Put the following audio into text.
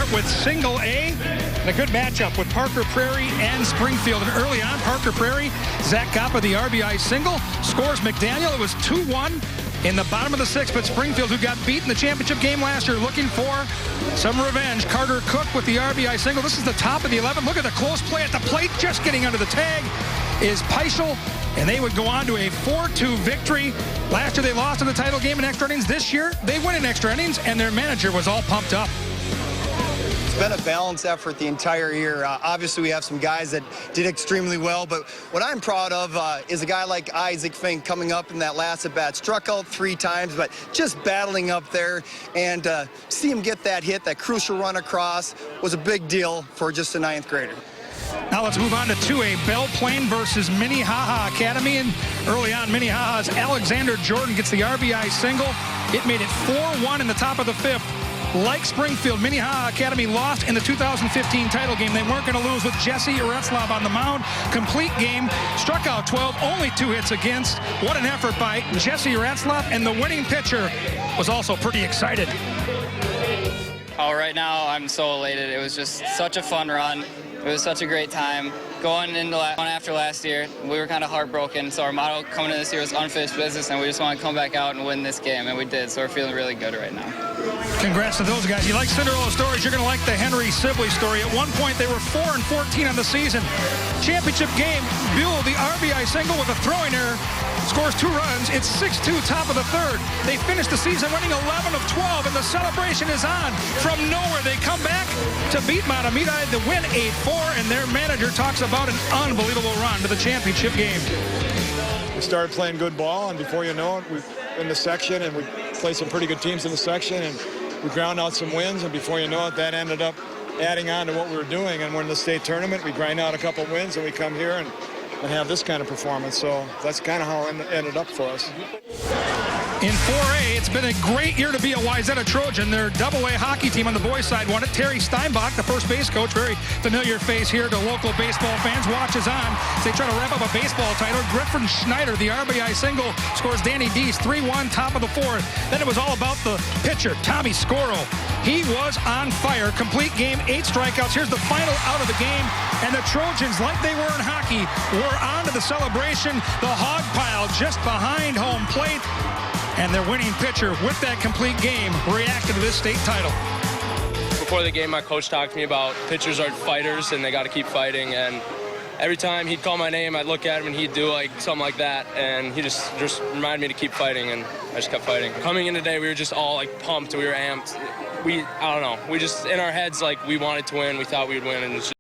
start with single A. And a good matchup with Parker Prairie and Springfield. And early on, Parker Prairie, Zach Goppa, the RBI single, scores McDaniel. It was 2-1 in the bottom of the sixth, but Springfield, who got beat in the championship game last year, looking for some revenge. Carter Cook with the RBI single. This is the top of the 11. Look at the close play at the plate. Just getting under the tag is Peischel, and they would go on to a 4-2 victory. Last year, they lost in the title game in extra innings. This year, they win in extra innings, and their manager was all pumped up. It's been a balanced effort the entire year. Obviously, we have some guys that did extremely well, but what I'm proud of is a guy like Isaac Fink coming up in that last at-bat. Struck out 3 times, but just battling up there, and see him get that hit, that crucial run across, was a big deal for just a 9th grader. Now let's move on to 2A. Belle Plaine versus Minnehaha Academy. And early on, Minnehaha's Alexander Jordan gets the RBI single. It made it 4-1 in the top of the 5th. Like Springfield, Minnehaha Academy lost in the 2015 title game. They weren't going to lose with Jesse Retzlaff on the mound. Complete game, struck out 12, only 2 hits against. What an effort by Jesse Retzlaff, and the winning pitcher was also pretty excited. Oh, right now I'm so elated. It was just such a fun run. It was such a great time. Going into after last year, we were kind of heartbroken, so our motto coming into this year was unfinished business, and we just want to come back out and win this game, and we did, so we're feeling really good right now. Congrats to those guys. You like Cinderella stories, you're going to like the Henry Sibley story. At one point, they were 4-14 on the season. Championship game, Buell, the RBI single with a throwing error, scores 2 runs. It's 6-2, top of the 3rd. They finished the season winning 11 of 12, and the celebration is on. From nowhere, they come back to beat Mahtomedi to win 8-4, and their manager talks about an unbelievable run to the championship game. We started playing good ball, and before you know it, we're in the section, and we played some pretty good teams in the section, and we ground out some wins, and before you know it, that ended up adding on to what we were doing. And we're in the state tournament, we grind out a couple wins, and we come here and have this kind of performance. So that's kind of how it ended up for us. In 4A, it's been a great year to be a Wayzata Trojan. Their AA hockey team on the boys' side won it. Terry Steinbach, the first base coach, very familiar face here to local baseball fans, watches on as they try to wrap up a baseball title. Griffin Schneider, the RBI single, scores Danny Dees, 3-1, top of the 4th. Then it was all about the pitcher, Tommy Scoro. He was on fire. Complete game, 8 strikeouts. Here's the final out of the game, and the Trojans, like they were in hockey, were on to the celebration. The hog pile just behind home plate. And their winning pitcher, with that complete game, reacted to this state title. Before the game, my coach talked to me about pitchers are fighters and they got to keep fighting. And every time he'd call my name, I'd look at him and he'd do like something like that. And he just reminded me to keep fighting, and I just kept fighting. Coming in today, we were just all like pumped. We were amped. I don't know. We just, in our heads, like we wanted to win. We thought we would win, and it's just